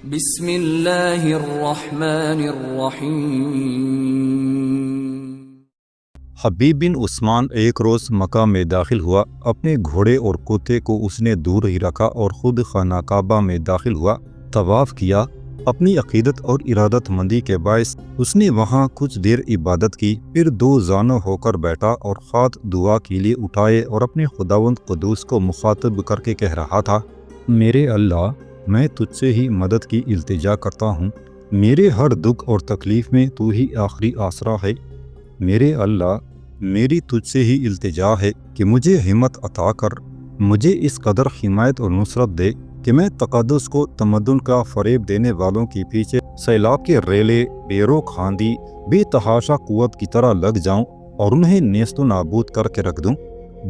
بسم اللہ الرحمن الرحیم۔ حبیب بن عثمان ایک روز مکہ میں داخل ہوا۔ اپنے گھوڑے اور کتے کو اس نے دور ہی رکھا اور خود خانہ کعبہ میں داخل ہوا، طواف کیا۔ اپنی عقیدت اور ارادت مندی کے باعث اس نے وہاں کچھ دیر عبادت کی، پھر دو زانوں ہو کر بیٹھا اور ہاتھ دعا کے لیے اٹھائے اور اپنے خداوند قدوس کو مخاطب کر کے کہہ رہا تھا: میرے اللہ، میں تجھ سے ہی مدد کی التجا کرتا ہوں۔ میرے ہر دکھ اور تکلیف میں تو ہی آخری آسرا ہے۔ میرے اللہ، میری تجھ سے ہی التجا ہے کہ مجھے ہمت عطا کر، مجھے اس قدر حمایت اور نصرت دے کہ میں تقدس کو تمدن کا فریب دینے والوں کے پیچھے سیلاب کے ریلے بے روک آندھی بے تحاشا قوت کی طرح لگ جاؤں اور انہیں نیست و نابود کر کے رکھ دوں۔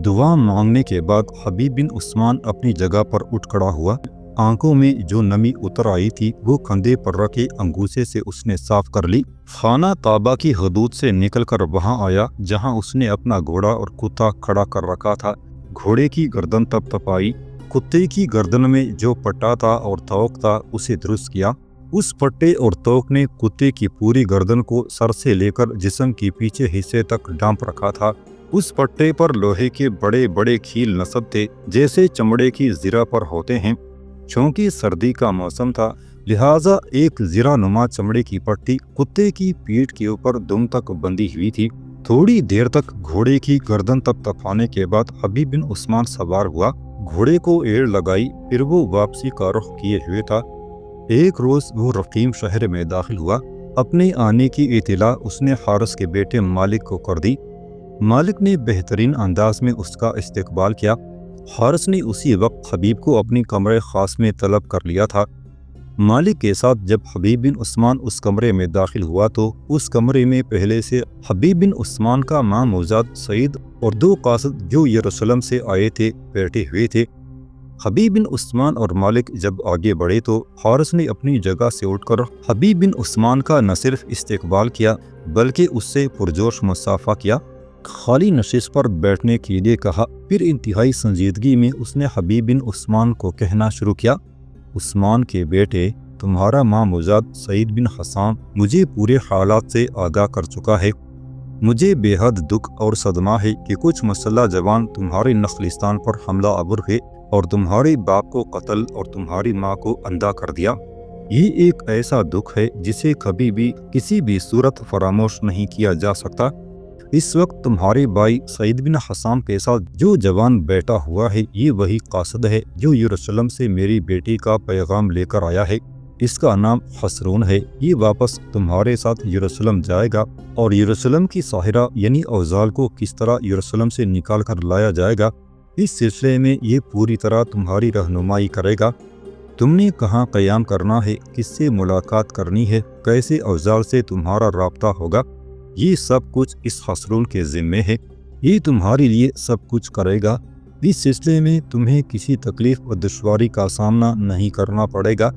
دعا مانگنے کے بعد حبیب بن عثمان اپنی جگہ پر اٹھ کھڑا ہوا۔ آنکھوں میں جو نمی اتر آئی تھی وہ کندھے پر رکھے انگوسے سے اس نے صاف کر لی۔ خانہ کعبہ کی حدود سے نکل کر وہاں آیا جہاں اس نے اپنا گھوڑا اور کتا کھڑا کر رکھا تھا۔ گھوڑے کی گردن تپ تپائی، کتے کی گردن میں جو پٹا تھا اور توق تھا اسے درست کیا۔ اس پٹے اور توق نے کتے کی پوری گردن کو سر سے لے کر جسم کے پیچھے حصے تک ڈھانپ رکھا تھا۔ اس پٹے پر لوہے کے بڑے بڑے کھیل نصب تھے جیسے چمڑے کی زرہ پر ہوتے ہیں۔ چونکہ سردی کا موسم تھا لہٰذا ایک زرہ نما چمڑے کی پٹی کتے کی پیٹھ کے اوپر دم تک بندھی ہوئی تھی۔ تھوڑی دیر تک گھوڑے کی گردن تپ تپانے کے بعد حبیب بن عثمان سوار ہوا، گھوڑے کو ایڑ لگائی، پھر وہ واپسی کا رخ کیے ہوئے تھا۔ ایک روز وہ رقیم شہر میں داخل ہوا۔ اپنے آنے کی اطلاع اس نے حارث کے بیٹے مالک کو کر دی۔ مالک نے بہترین انداز میں اس کا استقبال کیا۔ حارث نے اسی وقت حبیب کو اپنی کمرے خاص میں طلب کر لیا تھا۔ مالک کے ساتھ جب حبیب بن عثمان اس کمرے میں داخل ہوا تو اس کمرے میں پہلے سے حبیب بن عثمان کا ماموزاد سعید اور دو قاصد جو یروشلم سے آئے تھے بیٹھے ہوئے تھے۔ حبیب بن عثمان اور مالک جب آگے بڑھے تو حارث نے اپنی جگہ سے اٹھ کر حبیب بن عثمان کا نہ صرف استقبال کیا بلکہ اس سے پرجوش مصافحہ کیا، خالی نشست پر بیٹھنے کے لیے کہا۔ پھر انتہائی سنجیدگی میں اس نے حبیب بن عثمان کو کہنا شروع کیا: عثمان کے بیٹے، تمہارا ماموزاد سعید بن حسان مجھے پورے حالات سے آگاہ کر چکا ہے۔ مجھے بے حد دکھ اور صدمہ ہے کہ کچھ مسلح جوان تمہارے نخلستان پر حملہ آور ہے اور تمہارے باپ کو قتل اور تمہاری ماں کو اندھا کر دیا۔ یہ ایک ایسا دکھ ہے جسے کبھی بھی کسی بھی صورت فراموش نہیں کیا جا سکتا۔ اس وقت تمہارے بھائی سعید بن حسام کے ساتھ جو جوان بیٹھا ہوا ہے یہ وہی قاصد ہے جو یروشلم سے میری بیٹی کا پیغام لے کر آیا ہے۔ اس کا نام حسرون ہے۔ یہ واپس تمہارے ساتھ یروشلم جائے گا اور یروشلم کی ساحرہ یعنی اوزال کو کس طرح یروشلم سے نکال کر لایا جائے گا اس سلسلے میں یہ پوری طرح تمہاری رہنمائی کرے گا۔ تم نے کہاں قیام کرنا ہے، کس سے ملاقات کرنی ہے، کیسے اوزال سے تمہارا رابطہ ہوگا، یہ سب کچھ اس حسرون کے ذمے ہے۔ یہ تمہارے لیے سب کچھ کرے گا۔ اس سلسلے میں تمہیں کسی تکلیف و دشواری کا سامنا نہیں کرنا پڑے گا۔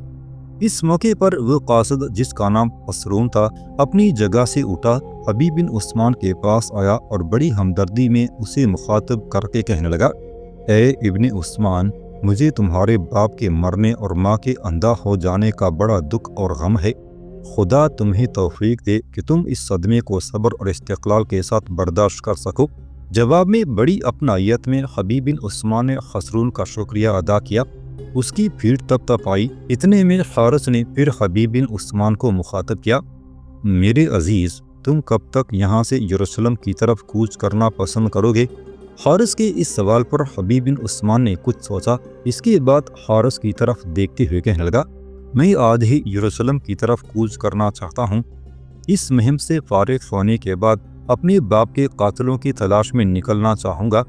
اس موقع پر وہ قاصد جس کا نام حسرون تھا اپنی جگہ سے اٹھا، حبیب بن عثمان کے پاس آیا اور بڑی ہمدردی میں اسے مخاطب کر کے کہنے لگا: اے ابن عثمان، مجھے تمہارے باپ کے مرنے اور ماں کے اندھا ہو جانے کا بڑا دکھ اور غم ہے۔ خدا تمہیں توفیق دے کہ تم اس صدمے کو صبر اور استقلال کے ساتھ برداشت کر سکو۔ جواب میں بڑی اپنائیت میں حبیب بن عثمان نے حسرون کا شکریہ ادا کیا۔ اس کی پیٹھ تپ تپائی۔ اتنے میں حارث نے پھر حبیب بن عثمان کو مخاطب کیا: میرے عزیز، تم کب تک یہاں سے یروشلم کی طرف کوچ کرنا پسند کرو گے؟ حارث کے اس سوال پر حبیب بن عثمان نے کچھ سوچا۔ اس کے بعد حارث کی طرف دیکھتے ہوئے کہنے لگا: میں آج ہی یروشلم کی طرف کوچ کرنا چاہتا ہوں۔ اس مہم سے فارغ ہونے کے بعد اپنے باپ کے قاتلوں کی تلاش میں نکلنا چاہوں گا۔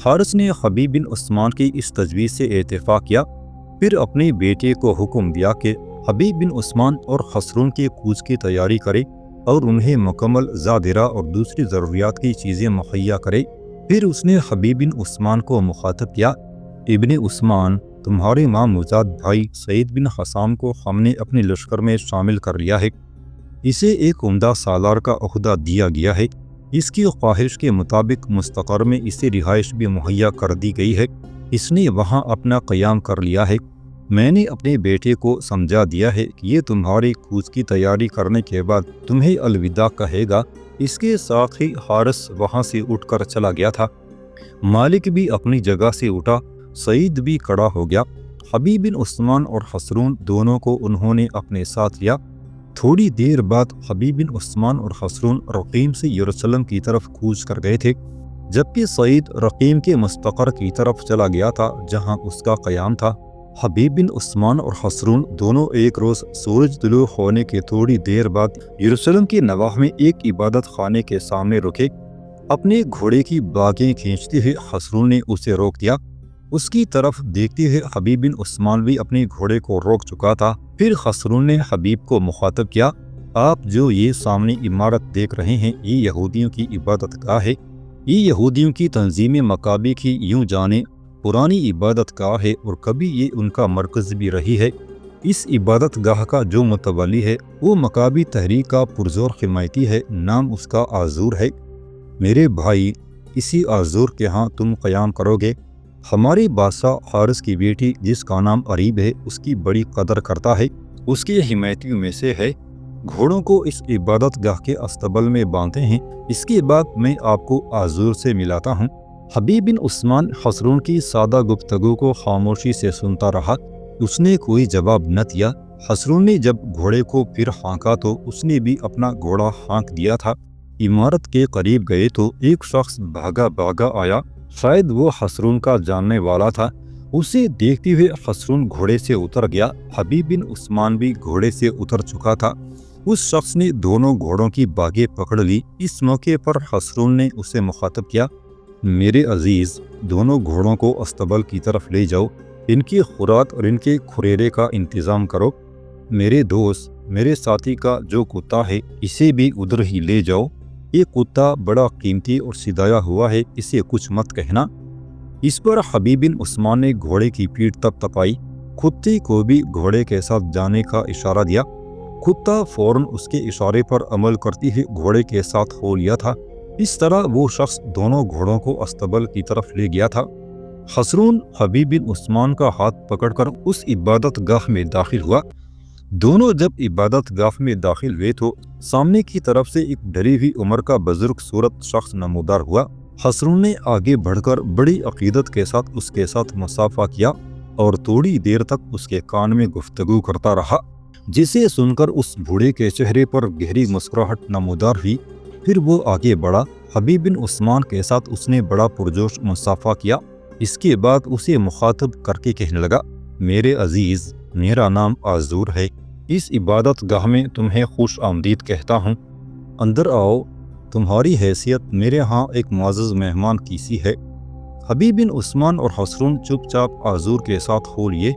حارث نے حبیب بن عثمان کی اس تجویز سے اتفاق کیا، پھر اپنے بیٹے کو حکم دیا کہ حبیب بن عثمان اور حسرون کے کوچ کی تیاری کرے اور انہیں مکمل زادرہ اور دوسری ضروریات کی چیزیں مہیا کرے۔ پھر اس نے حبیب بن عثمان کو مخاطب کیا: ابن عثمان، تمہارے ماموزاد بھائی سعید بن حسام کو ہم نے اپنے لشکر میں شامل کر لیا ہے۔ اسے ایک عمدہ سالار کا عہدہ دیا گیا ہے۔ اس کی خواہش کے مطابق مستقر میں اسے رہائش بھی مہیا کر دی گئی ہے۔ اس نے وہاں اپنا قیام کر لیا ہے۔ میں نے اپنے بیٹے کو سمجھا دیا ہے کہ یہ تمہاری کوچ کی تیاری کرنے کے بعد تمہیں الوداع کہے گا۔ اس کے ساتھ ہی حارث وہاں سے اٹھ کر چلا گیا تھا۔ مالک بھی اپنی جگہ سے اٹھا، سعید بھی کھڑا ہو گیا۔ حبیب بن عثمان اور خسرون دونوں کو انہوں نے اپنے ساتھ لیا۔ تھوڑی دیر بعد حبیب بن عثمان اور خسرون رقیم سے یروشلم کی طرف کوچ کر گئے تھے، جبکہ سعید رقیم کے مستقر کی طرف چلا گیا تھا جہاں اس کا قیام تھا۔ حبیب بن عثمان اور خسرون دونوں ایک روز سورج طلوع ہونے کے تھوڑی دیر بعد یروشلم کے نواح میں ایک عبادت خانے کے سامنے رکے۔ اپنے گھوڑے کی باگیں کھینچتے ہوئے خسرون نے اسے روک دیا۔ اس کی طرف دیکھتے ہوئے حبیب بن عثمان بھی اپنے گھوڑے کو روک چکا تھا۔ پھر خسرون نے حبیب کو مخاطب کیا، آپ جو یہ سامنے عمارت دیکھ رہے ہیں یہ یہودیوں کی عبادت گاہ ہے۔ یہ یہودیوں کی تنظیم مکابی کی یوں جانے پرانی عبادت گاہ ہے اور کبھی یہ ان کا مرکز بھی رہی ہے۔ اس عبادت گاہ کا جو متولی ہے وہ مکابی تحریک کا پرزور حمایتی ہے، نام اس کا آزور ہے۔ میرے بھائی، اسی آزور کے ہاں تم قیام کرو گے۔ ہمارے بادشاہ حارث کی بیٹی جس کا نام عریب ہے اس کی بڑی قدر کرتا ہے، اس کے حمایتیوں میں سے ہے۔ گھوڑوں کو اس عبادت گاہ کے استبل میں باندھتے ہیں۔ اس کے بعد میں آپ کو آزور سے ملاتا ہوں۔ حبیب بن عثمان خسرون کی سادہ گفتگو کو خاموشی سے سنتا رہا۔ اس نے کوئی جواب نہ دیا۔ خسرون نے جب گھوڑے کو پھر ہانکا تو اس نے بھی اپنا گھوڑا ہانک دیا تھا۔ عمارت کے قریب گئے تو ایک شخص بھاگا بھاگا آیا، شاید وہ خسرون کا جاننے والا تھا۔ اسے دیکھتے ہوئے خسرون گھوڑے سے اتر گیا۔ حبیب بن عثمان بھی گھوڑے سے اتر چکا تھا۔ اس شخص نے دونوں گھوڑوں کی باگیں پکڑ لی۔ اس موقع پر خسرون نے اسے مخاطب کیا، میرے عزیز، دونوں گھوڑوں کو استبل کی طرف لے جاؤ، ان کی خوراک اور ان کے کھریرے کا انتظام کرو۔ میرے دوست، میرے ساتھی کا جو کتا ہے اسے بھی ادھر ہی لے جاؤ۔ یہ کتا بڑا قیمتی اور سدایا ہوا ہے، اسے کچھ مت کہنا۔ اس پر حبیب بن عثمان نے گھوڑے کی پیٹھ تپ تپائی، کتے کو بھی گھوڑے کے ساتھ جانے کا اشارہ دیا۔ کتا فوراً اس کے اشارے پر عمل کرتی ہوئے گھوڑے کے ساتھ ہو لیا تھا۔ اس طرح وہ شخص دونوں گھوڑوں کو استبل کی طرف لے گیا تھا۔ خسرون حبیب بن عثمان کا ہاتھ پکڑ کر اس عبادت گاہ میں داخل ہوا۔ دونوں جب عبادت گاہ میں داخل ہوئے تو سامنے کی طرف سے ایک ڈری ہوئی عمر کا بزرگ صورت شخص نمودار ہوا۔ خسرون نے آگے بڑھ کر بڑی عقیدت کے ساتھ اس کے ساتھ مصافحہ کیا اور تھوڑی دیر تک اس کے کان میں گفتگو کرتا رہا، جسے سن کر اس بوڑھے کے چہرے پر گہری مسکراہٹ نمودار ہوئی۔ پھر وہ آگے بڑھا۔ حبیب بن عثمان کے ساتھ اس نے بڑا پرجوش مصافحہ کیا۔ اس کے بعد اسے مخاطب کر کے کہنے لگا، میرے عزیز، میرا نام آزور ہے، اس عبادت گاہ میں تمہیں خوش آمدید کہتا ہوں۔ اندر آؤ، تمہاری حیثیت میرے ہاں ایک معزز مہمان کی سی ہے۔ حبیب بن عثمان اور خسرون چپ چاپ آزور کے ساتھ ہو لیے۔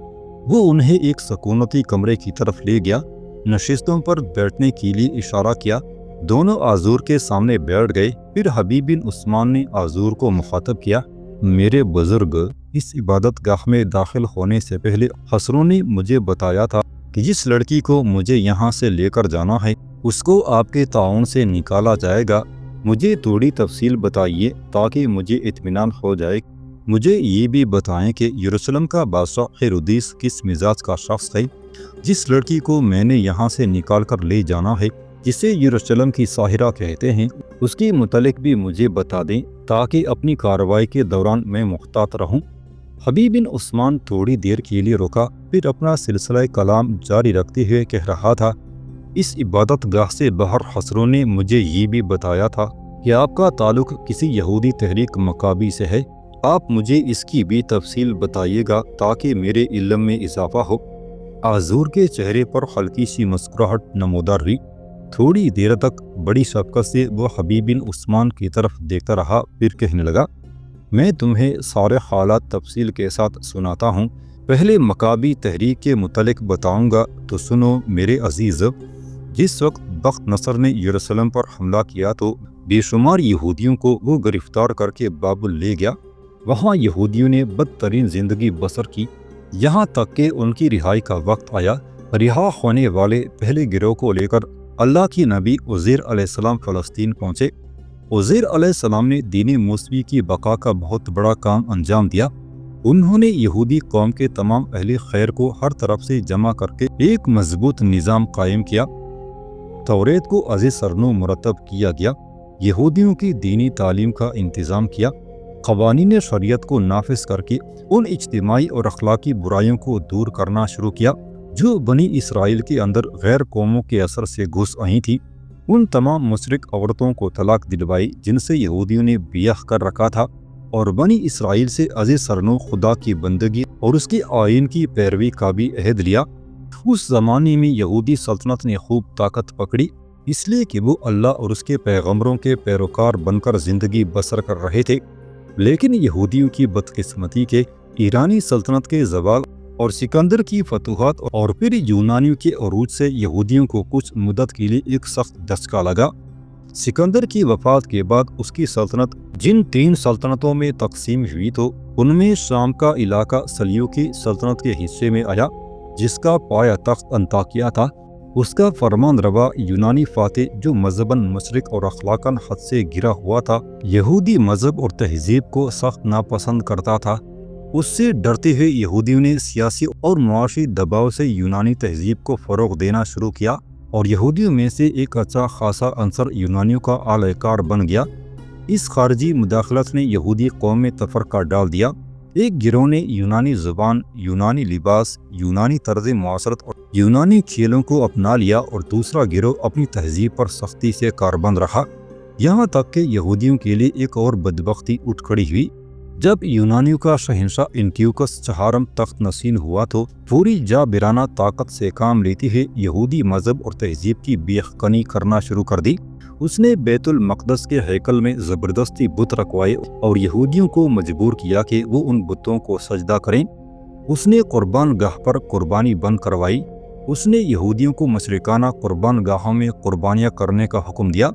وہ انہیں ایک سکونتی کمرے کی طرف لے گیا، نشستوں پر بیٹھنے کے لیے اشارہ کیا۔ دونوں آزور کے سامنے بیٹھ گئے۔ پھر حبیب بن عثمان نے آزور کو مخاطب کیا، میرے بزرگ، اس عبادت گاہ میں داخل ہونے سے پہلے خسرون نے مجھے بتایا تھا کہ جس لڑکی کو مجھے یہاں سے لے کر جانا ہے اس کو آپ کے تعاون سے نکالا جائے گا۔ مجھے تھوڑی تفصیل بتائیے تاکہ مجھے اطمینان ہو جائے۔ مجھے یہ بھی بتائیں کہ یروشلم کا بادشاہ ہیرودیس کس مزاج کا شخص ہے۔ جس لڑکی کو میں نے یہاں سے نکال کر لے جانا ہے، جسے یروشلم کی ساحرہ کہتے ہیں، اس کے متعلق بھی مجھے بتا دیں تاکہ اپنی کارروائی کے دوران میں محتاط رہوں۔ حبیب بن عثمان تھوڑی دیر کے لیے رکا، پھر اپنا سلسلہ کلام جاری رکھتے ہوئے کہہ رہا تھا، اس عبادت گاہ سے باہر خسرون نے مجھے یہ بھی بتایا تھا کہ آپ کا تعلق کسی یہودی تحریک مکابی سے ہے۔ آپ مجھے اس کی بھی تفصیل بتائیے گا تاکہ میرے علم میں اضافہ ہو۔ آزور کے چہرے پر ہلکی سی مسکراہٹ نمودار ہوئی۔ تھوڑی دیر تک بڑی شفقت سے وہ حبیب بن عثمان کی طرف دیکھتا رہا، پھر کہنے لگا، میں تمہیں سارے حالات تفصیل کے ساتھ سناتا ہوں۔ پہلے مکابی تحریک کے متعلق بتاؤں گا تو سنو میرے عزیز۔ جس وقت بخت نصر نے یروشلم پر حملہ کیا تو بے شمار یہودیوں کو وہ گرفتار کر کے بابل لے گیا۔ وہاں یہودیوں نے بدترین زندگی بسر کی، یہاں تک کہ ان کی رہائی کا وقت آیا۔ رہا ہونے والے پہلے گروہ کو لے کر اللہ کی نبی عزیر علیہ السلام فلسطین پہنچے۔ عزیر علیہ السلام نے دین موسوی کی بقا کا بہت بڑا کام انجام دیا۔ انہوں نے یہودی قوم کے تمام اہل خیر کو ہر طرف سے جمع کر کے ایک مضبوط نظام قائم کیا۔ توریت کو از سرنو مرتب کیا گیا، یہودیوں کی دینی تعلیم کا انتظام کیا، قوانین شریعت کو نافذ کر کے ان اجتماعی اور اخلاقی برائیوں کو دور کرنا شروع کیا جو بنی اسرائیل کے اندر غیر قوموں کے اثر سے گھس آئی تھی۔ ان تمام مشرک عورتوں کو طلاق دلوائی جن سے یہودیوں نے بیاہ کر رکھا تھا، اور بنی اسرائیل سے از سرنو خدا کی بندگی اور اس کے آئین کی پیروی کا بھی عہد لیا۔ اس زمانے میں یہودی سلطنت نے خوب طاقت پکڑی، اس لیے کہ وہ اللہ اور اس کے پیغمبروں کے پیروکار بن کر زندگی بسر کر رہے تھے۔ لیکن یہودیوں کی بدقسمتی کے ایرانی سلطنت کے زوال اور سکندر کی فتوحات اور پھر یونانیوں کے عروج سے یہودیوں کو کچھ مدت کے لیے ایک سخت دھچکا لگا۔ سکندر کی وفات کے بعد اس کی سلطنت جن 3 سلطنتوں میں تقسیم ہوئی تو ان میں شام کا علاقہ سلیوکی سلطنت کے حصے میں آیا، جس کا پایہ تخت انطاکیہ تھا۔ اس کا فرمان روا یونانی فاتح جو مذہباً مشرق اور اخلاقاً حد سے گرا ہوا تھا، یہودی مذہب اور تہذیب کو سخت ناپسند کرتا تھا۔ اس سے ڈرتے ہوئے یہودیوں نے سیاسی اور معاشی دباؤ سے یونانی تہذیب کو فروغ دینا شروع کیا، اور یہودیوں میں سے ایک اچھا خاصا عنصر یونانیوں کا اعلی کار بن گیا۔ اس خارجی مداخلت نے یہودی قوم میں تفرقہ ڈال دیا۔ ایک گروہ نے یونانی زبان، یونانی لباس، یونانی طرز معاشرت اور یونانی کھیلوں کو اپنا لیا، اور دوسرا گروہ اپنی تہذیب پر سختی سے کاربند رہا۔ یہاں تک کہ یہودیوں کے لیے ایک اور بدبختی اٹھ کھڑی ہوئی۔ جب یونانیوں کا شہنشاہ انٹیوکس چہارم تخت نشین ہوا تو پوری جابرانہ طاقت سے کام لیتے ہوئے یہودی مذہب اور تہذیب کی بیخکنی کرنا شروع کر دی۔ اس نے بیت المقدس کے ہیکل میں زبردستی بت رکھوائے اور یہودیوں کو مجبور کیا کہ وہ ان بتوں کو سجدہ کریں۔ اس نے قربان گاہ پر قربانی بند کروائی۔ اس نے یہودیوں کو مشرکانہ قربان گاہوں میں قربانیاں کرنے کا حکم دیا۔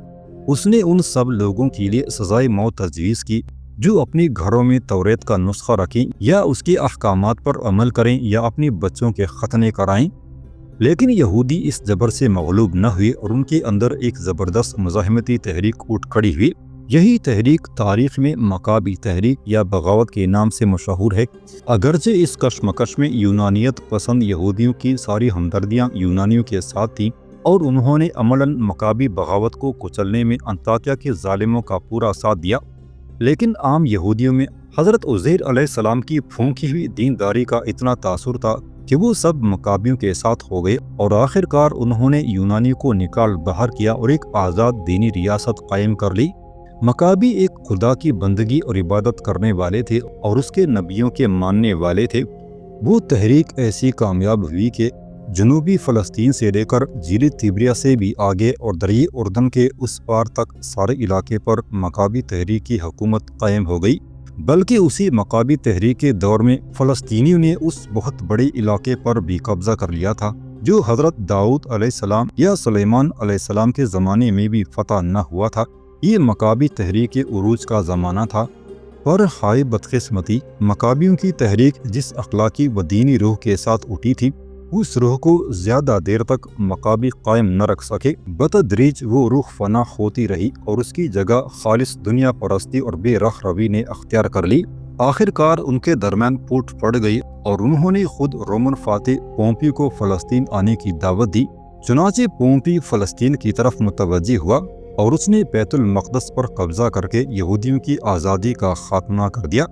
اس نے ان سب لوگوں کے لیے سزائے موت تجویز کی جو اپنے گھروں میں توریت کا نسخہ رکھیں یا اس کے احکامات پر عمل کریں یا اپنے بچوں کے ختنے کرائیں۔ لیکن یہودی اس جبر سے مغلوب نہ ہوئے اور ان کے اندر ایک زبردست مزاحمتی تحریک اٹھ کھڑی ہوئی۔ یہی تحریک تاریخ میں مکابی تحریک یا بغاوت کے نام سے مشہور ہے۔ اگرچہ اس کشمکش میں یونانیت پسند یہودیوں کی ساری ہمدردیاں یونانیوں کے ساتھ تھیں اور انہوں نے عملاً مکابی بغاوت کو کچلنے میں انطاکیہ کے ظالموں کا پورا ساتھ دیا، لیکن عام یہودیوں میں حضرت عزیر علیہ السلام کی پھونکی ہوئی دینداری کا اتنا تاثر تھا کہ وہ سب مکابیوں کے ساتھ ہو گئے، اور آخر کار انہوں نے یونانیوں کو نکال باہر کیا اور ایک آزاد دینی ریاست قائم کر لی۔ مکابی ایک خدا کی بندگی اور عبادت کرنے والے تھے اور اس کے نبیوں کے ماننے والے تھے۔ وہ تحریک ایسی کامیاب ہوئی کہ جنوبی فلسطین سے لے کر جھیل تیبریا سے بھی آگے اور دریائے اردن کے اس پار تک سارے علاقے پر مکابی تحریک کی حکومت قائم ہو گئی۔ بلکہ اسی مکابی تحریک کے دور میں فلسطینیوں نے اس بہت بڑے علاقے پر بھی قبضہ کر لیا تھا جو حضرت داؤد علیہ السلام یا سلیمان علیہ السلام کے زمانے میں بھی فتح نہ ہوا تھا۔ یہ مکابی تحریک کے عروج کا زمانہ تھا۔ پر ہائے بدقسمتی، مکابیوں کی تحریک جس اخلاقی و دینی روح کے ساتھ اٹھی تھی، اس روح کو زیادہ دیر تک مکابی قائم نہ رکھ سکے۔ بتدریج وہ روح فنا ہوتی رہی اور اس کی جگہ خالص دنیا پرستی اور بے رخ روی نے اختیار کر لی۔ آخر کار ان کے درمیان پھوٹ پڑ گئی اور انہوں نے خود رومن فاتح پومپی کو فلسطین آنے کی دعوت دی۔ چنانچہ پومپی فلسطین کی طرف متوجہ ہوا اور اس نے بیت المقدس پر قبضہ کر کے یہودیوں کی آزادی کا خاتمہ کر دیا۔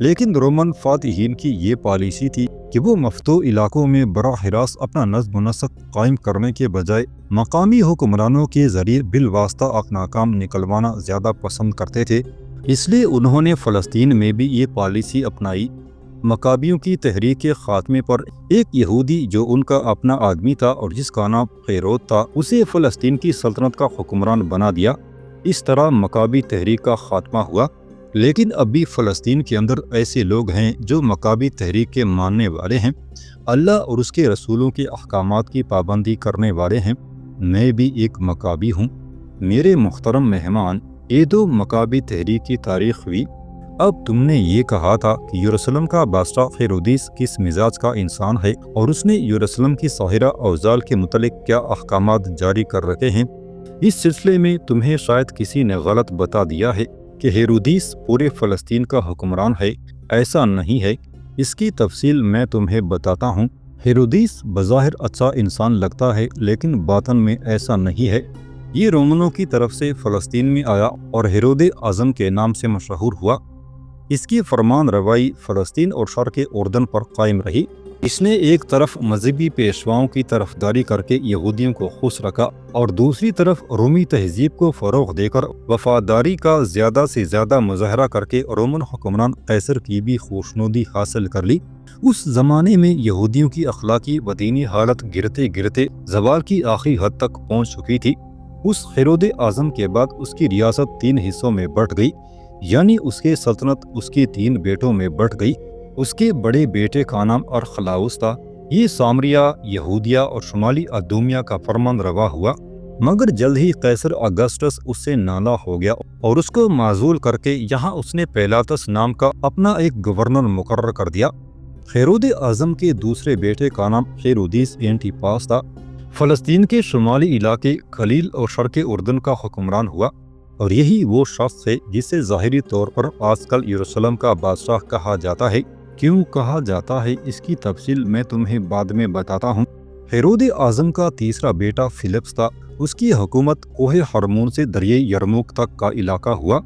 لیکن رومن فاتحین کی یہ پالیسی تھی کہ وہ مفتوح علاقوں میں براہ راست اپنا نظم و نسق قائم کرنے کے بجائے مقامی حکمرانوں کے ذریعے بالواسطہ اپنا کام نکلوانا زیادہ پسند کرتے تھے۔ اس لیے انہوں نے فلسطین میں بھی یہ پالیسی اپنائی۔ مکابیوں کی تحریک کے خاتمے پر ایک یہودی جو ان کا اپنا آدمی تھا اور جس کا نام خیرود تھا، اسے فلسطین کی سلطنت کا حکمران بنا دیا۔ اس طرح مکابی تحریک کا خاتمہ ہوا۔ لیکن اب بھی فلسطین کے اندر ایسے لوگ ہیں جو مکابی تحریک کے ماننے والے ہیں، اللہ اور اس کے رسولوں کے احکامات کی پابندی کرنے والے ہیں۔ میں بھی ایک مکابی ہوں۔ میرے محترم مہمان، یہ دو مکابی تحریک کی تاریخ ہوئی۔ اب تم نے یہ کہا تھا کہ یروشلم کا بادشاہ ہیرودیس کس مزاج کا انسان ہے اور اس نے یروشلم کی ساحرہ اوزال کے متعلق کیا احکامات جاری کر رکھے ہیں۔ اس سلسلے میں تمہیں شاید کسی نے غلط بتا دیا ہے کہ ہیرودیس پورے فلسطین کا حکمران ہے۔ ایسا نہیں ہے۔ اس کی تفصیل میں تمہیں بتاتا ہوں۔ ہیرودیس بظاہر اچھا انسان لگتا ہے لیکن باطن میں ایسا نہیں ہے۔ یہ رومنوں کی طرف سے فلسطین میں آیا اور ہیرود اعظم کے نام سے مشہور ہوا۔ اس کی فرمان روائی فلسطین اور شرق اردن پر قائم رہی۔ اس نے ایک طرف مذہبی پیشواؤں کی طرفداری کر کے یہودیوں کو خوش رکھا اور دوسری طرف رومی تہذیب کو فروغ دے کر وفاداری کا زیادہ سے زیادہ مظاہرہ کر کے رومن حکمران قیصر کی بھی خوشنودی حاصل کر لی۔ اس زمانے میں یہودیوں کی اخلاقی و دینی حالت گرتے گرتے زوال کی آخری حد تک پہنچ چکی تھی۔ اس ہیرود اعظم کے بعد اس کی ریاست 3 حصوں میں بٹ گئی، یعنی اس کے سلطنت اس کے 3 بیٹوں میں بٹ گئی۔ اس کے بڑے بیٹے کا نام ارخلاؤس تھا۔ یہ سامریہ، یہودیہ اور شمالی ادومیہ کا فرمان روا ہوا، مگر جلد ہی قیصر اگسٹس اس سے نالا ہو گیا اور اس کو معزول کر کے یہاں اس نے پیلاطس نام کا اپنا ایک گورنر مقرر کر دیا۔ ہیرود اعظم کے دوسرے بیٹے کا نام ہیرودیس اینٹیپاس تھا۔ فلسطین کے شمالی علاقے خلیل اور شرق اردن کا حکمران ہوا، اور یہی وہ شخص ہے جسے ظاہری طور پر آج کل یروشلم کا بادشاہ کہا جاتا ہے۔ کیوں کہا جاتا ہے اس کی تفصیل میں تمہیں بعد میں بتاتا ہوں۔ ہیرود اعظم کا تیسرا بیٹا فلپس تھا۔ اس کی حکومت کوہ ہرمون سے دریائے یرموک تک کا علاقہ ہوا،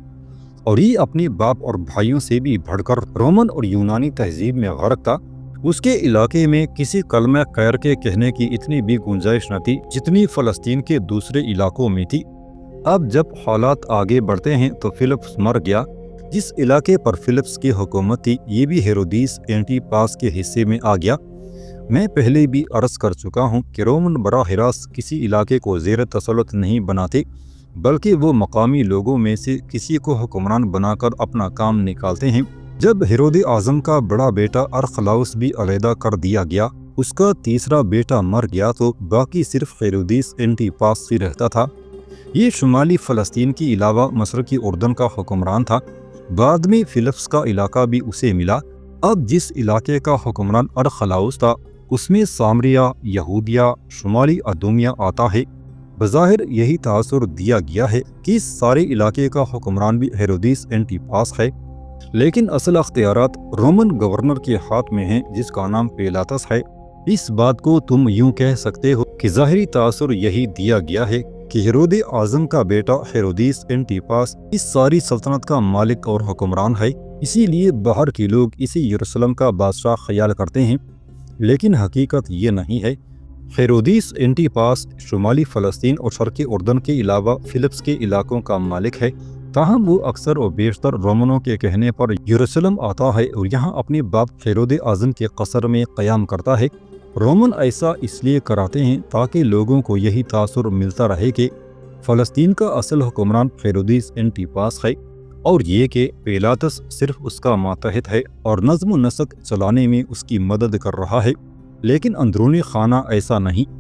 اور یہ اپنے باپ اور بھائیوں سے بھی بڑھ کر رومن اور یونانی تہذیب میں غرق تھا۔ اس کے علاقے میں کسی کلمہ خیر کے کہنے کی اتنی بھی گنجائش نہ تھی جتنی فلسطین کے دوسرے علاقوں میں تھی۔ اب جب حالات آگے بڑھتے ہیں تو فلپس مر گیا۔ جس علاقے پر فلپس کی حکومت تھی یہ بھی ہیرودیس اینٹیپاس کے حصے میں آ گیا۔ میں پہلے بھی عرض کر چکا ہوں کہ رومن براہ راست کسی علاقے کو زیر تسلط نہیں بناتے، بلکہ وہ مقامی لوگوں میں سے کسی کو حکمران بنا کر اپنا کام نکالتے ہیں۔ جب ہیرود اعظم کا بڑا بیٹا ارخلاؤس بھی علیحدہ کر دیا گیا، اس کا تیسرا بیٹا مر گیا تو باقی صرف ہیرودیس اینٹیپاس ہی رہتا تھا۔ یہ شمالی فلسطین کے علاوہ مشرقی اردن کا حکمران تھا۔ بعد میں فلپس کا علاقہ بھی اسے ملا۔ اب جس علاقے کا حکمران ارخلاؤس تھا اس میں سامریہ، یہودیہ، شمالی ادومیہ آتا ہے۔ بظاہر یہی تاثر دیا گیا ہے کہ اس سارے علاقے کا حکمران بھی ہیرودیس اینٹیپاس ہے، لیکن اصل اختیارات رومن گورنر کے ہاتھ میں ہیں جس کا نام پیلاطس ہے۔ اس بات کو تم یوں کہہ سکتے ہو کہ ظاہری تاثر یہی دیا گیا ہے کہ ہیرود اعظم کا بیٹا ہیرودیس اینٹیپاس اس ساری سلطنت کا مالک اور حکمران ہے، اسی لیے باہر کے لوگ اسے یروشلم کا بادشاہ خیال کرتے ہیں، لیکن حقیقت یہ نہیں ہے۔ ہیرودیس اینٹیپاس شمالی فلسطین اور شرق اردن کے علاوہ فلپس کے علاقوں کا مالک ہے، تاہم وہ اکثر و بیشتر رومنوں کے کہنے پر یروشلم آتا ہے اور یہاں اپنے باپ ہیرود اعظم کے قصر میں قیام کرتا ہے۔ رومن ایسا اس لیے کراتے ہیں تاکہ لوگوں کو یہی تاثر ملتا رہے کہ فلسطین کا اصل حکمران ہیرودیس اینٹیپاس ہے، اور یہ کہ پیلاطس صرف اس کا ماتحت ہے اور نظم و نسق چلانے میں اس کی مدد کر رہا ہے، لیکن اندرونی خانہ ایسا نہیں۔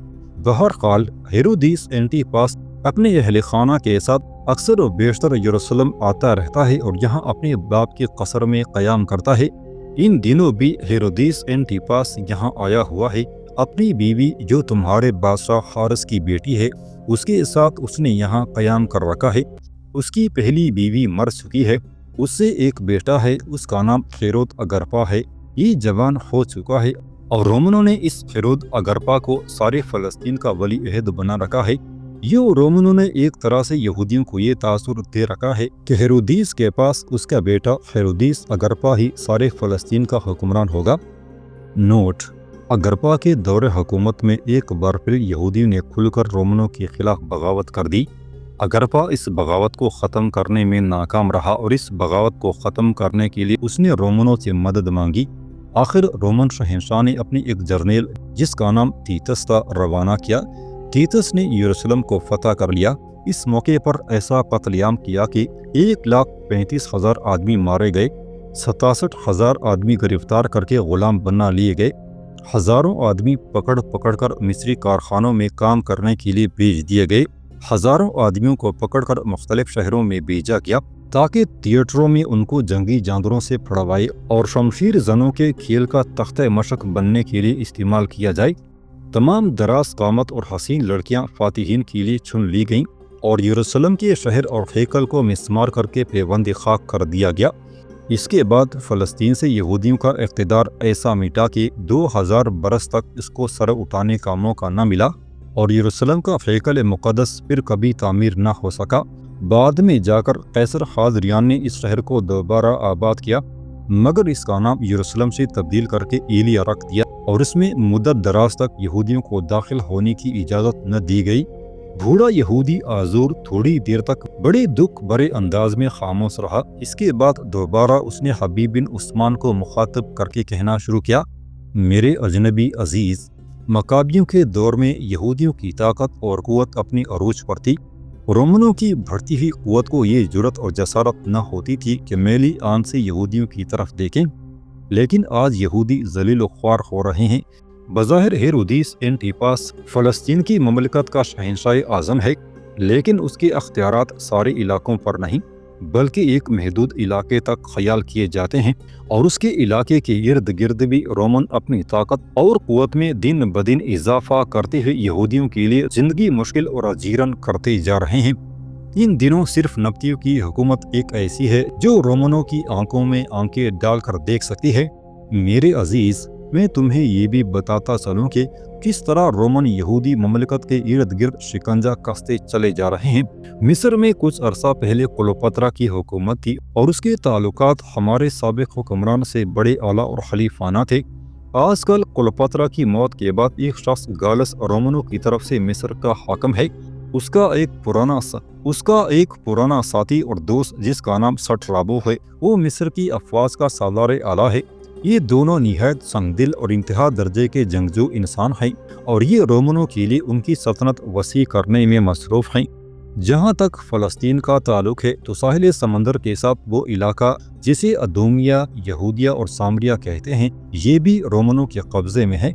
بہرحال ہیرودیس اینٹیپاس اپنے اہل خانہ کے ساتھ اکثر و بیشتر یروشلم آتا رہتا ہے اور یہاں اپنے باپ کے قصر میں قیام کرتا ہے۔ ان دنوں بھی ہیرودیس اینٹیپاس یہاں آیا ہوا ہے۔ اپنی بیوی جو تمہارے بادشاہ حارس کی بیٹی ہے اس کے ساتھ اس نے یہاں قیام کر رکھا ہے۔ اس کی پہلی بیوی مر چکی ہے، اس سے ایک بیٹا ہے، اس کا نام ہیرود اگرپا ہے۔ یہ جوان ہو چکا ہے اور رومنوں نے اس ہیرود اگرپا کو سارے فلسطین کا ولی عہد بنا رکھا ہے۔ رومنوں نے ایک طرح سے یہودیوں کو یہ تاثر دے رکھا ہے کہ ہیرودیس کے پاس اس کا بیٹا ہیرودیس اگرپا ہی سارے فلسطین کا حکمران ہوگا۔ نوٹ: اگرپا کے دور حکومت میں ایک بار پھر یہودیوں نے کھل کر رومنوں کے خلاف بغاوت کر دی۔ اگرپا اس بغاوت کو ختم کرنے میں ناکام رہا اور اس بغاوت کو ختم کرنے کے لیے اس نے رومنوں سے مدد مانگی۔ آخر رومن شہنشاہ نے اپنی ایک جرنیل جس کا نام تیتس تھا روانہ کیا۔ تیتس نے یروشلم کو فتح کر لیا۔ اس موقع پر ایسا قتل عام کیا کہ 1,35,000 آدمی مارے گئے، 67,000 آدمی گرفتار کر کے غلام بنا لیے گئے، ہزاروں آدمی پکڑ کر مصری کارخانوں میں کام کرنے کے لیے بھیج دیے گئے، ہزاروں آدمیوں کو پکڑ کر مختلف شہروں میں بھیجا گیا تاکہ تھیٹروں میں ان کو جنگی جانوروں سے پھڑوائے اور شمشیر زنوں کے کھیل کا تختہ مشق بننے کے لیے استعمال کیا جائے۔ تمام دراز قامت اور حسین لڑکیاں فاتحین کے لیے چن لی گئیں اور یروشلم کے شہر اور ہیکل کو مسمار کر کے پیوند خاک کر دیا گیا۔ اس کے بعد فلسطین سے یہودیوں کا اقتدار ایسا مٹا کہ 2000 برس تک اس کو سر اٹھانے کا موقع نہ ملا اور یروشلم کا ہیکل مقدس پھر کبھی تعمیر نہ ہو سکا۔ بعد میں جا کر قیصر حاضریان نے اس شہر کو دوبارہ آباد کیا، مگر اس کا نام یروشلم سے تبدیل کر کے ایلیا رکھ دیا اور اس میں مدت دراز تک یہودیوں کو داخل ہونے کی اجازت نہ دی گئی۔ بوڑھا یہودی آزور تھوڑی دیر تک بڑے دکھ بھرے انداز میں خاموش رہا۔ اس کے بعد دوبارہ اس نے حبیب بن عثمان کو مخاطب کر کے کہنا شروع کیا، میرے اجنبی عزیز، مکابیوں کے دور میں یہودیوں کی طاقت اور قوت اپنی عروج پر تھی۔ رومنوں کی بڑھتی ہوئی قوت کو یہ جرأت اور جسارت نہ ہوتی تھی کہ میلی آن سے یہودیوں کی طرف دیکھیں، لیکن آج یہودی ذلیل و خوار ہو رہے ہیں۔ بظاہر ہیرودیس اینٹیپاس فلسطین کی مملکت کا شہنشاہ اعظم ہے، لیکن اس کے اختیارات سارے علاقوں پر نہیں بلکہ ایک محدود علاقے تک خیال کیے جاتے ہیں، اور اس کے علاقے کے ارد گرد بھی رومن اپنی طاقت اور قوت میں دن بدن اضافہ کرتے ہوئے یہودیوں کے لیے زندگی مشکل اور اجیرن کرتے جا رہے ہیں۔ ان دنوں صرف نبطیوں کی حکومت ایک ایسی ہے جو رومنوں کی آنکھوں میں آنکھیں ڈال کر دیکھ سکتی ہے۔ میرے عزیز، میں تمہیں یہ بھی بتاتا چلوں کہ کس طرح رومن یہودی مملکت کے ارد گرد شکنجہ کستے چلے جا رہے ہیں۔ مصر میں کچھ عرصہ پہلے کلوپاترا کی حکومت تھی اور اس کے تعلقات ہمارے سابق حکمران سے بڑے اعلیٰ اور خلیفانہ تھے۔ آج کل کلوپاترا کی موت کے بعد ایک شخص گالس رومنوں کی طرف سے مصر کا حاکم ہے۔ اس کا ایک پرانا ساتھی اور دوست جس کا نام سٹرابو ہے، وہ مصر کی افواج کا سالار اعلیٰ ہے۔ یہ دونوں نہایت سنگ دل اور انتہا درجے کے جنگجو انسان ہیں اور یہ رومنوں کے لیے ان کی سلطنت وسیع کرنے میں مصروف ہیں۔ جہاں تک فلسطین کا تعلق ہے تو ساحل سمندر کے ساتھ وہ علاقہ جسے ادومیہ، یہودیہ اور سامریہ کہتے ہیں، یہ بھی رومنوں کے قبضے میں ہے۔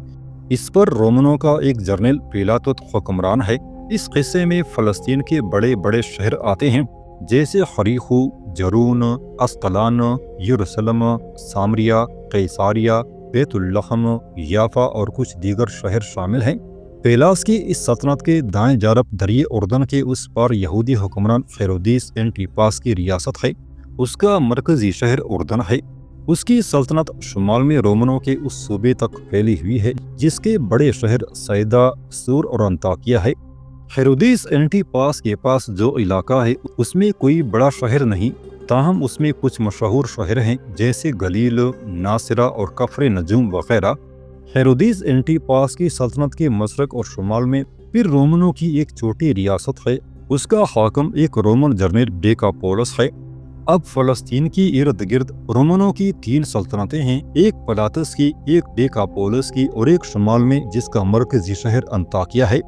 اس پر رومنوں کا ایک جنرل پیلاطس حکمران ہے۔ اس قصے میں فلسطین کے بڑے بڑے شہر آتے ہیں جیسے خریخو، جرون، اسقلان، یروشلم، سامریہ، قیصاریہ، بیت اللحم، یافا اور کچھ دیگر شہر شامل ہیں۔ پیلاس کی اس سلطنت کے دائیں جانب دریائے اردن کے اس پار یہودی حکمران ہیرودیس اینٹیپاس کی ریاست ہے۔ اس کا مرکزی شہر اردن ہے۔ اس کی سلطنت شمال میں رومنوں کے اس صوبے تک پھیلی ہوئی ہے جس کے بڑے شہر سیدا، سور اور انطاکیہ ہے۔ ہیرودیس اینٹیپاس کے پاس جو علاقہ ہے اس میں کوئی بڑا شہر نہیں، تاہم اس میں کچھ مشہور شہر ہیں جیسے گلیل، ناصرہ اور کفر نجوم وغیرہ۔ ہیرودیس اینٹیپاس کی سلطنت کے مشرق اور شمال میں پھر رومنوں کی ایک چھوٹی ریاست ہے۔ اس کا حاکم ایک رومن جنرل ڈیکاپولس ہے۔ اب فلسطین کی ارد گرد رومنوں کی 3 سلطنتیں ہیں، ایک پلاطس کی، ایک ڈیکاپولس کی اور ایک شمال میں جس کا مرکزی شہر انطاکیہ ہے۔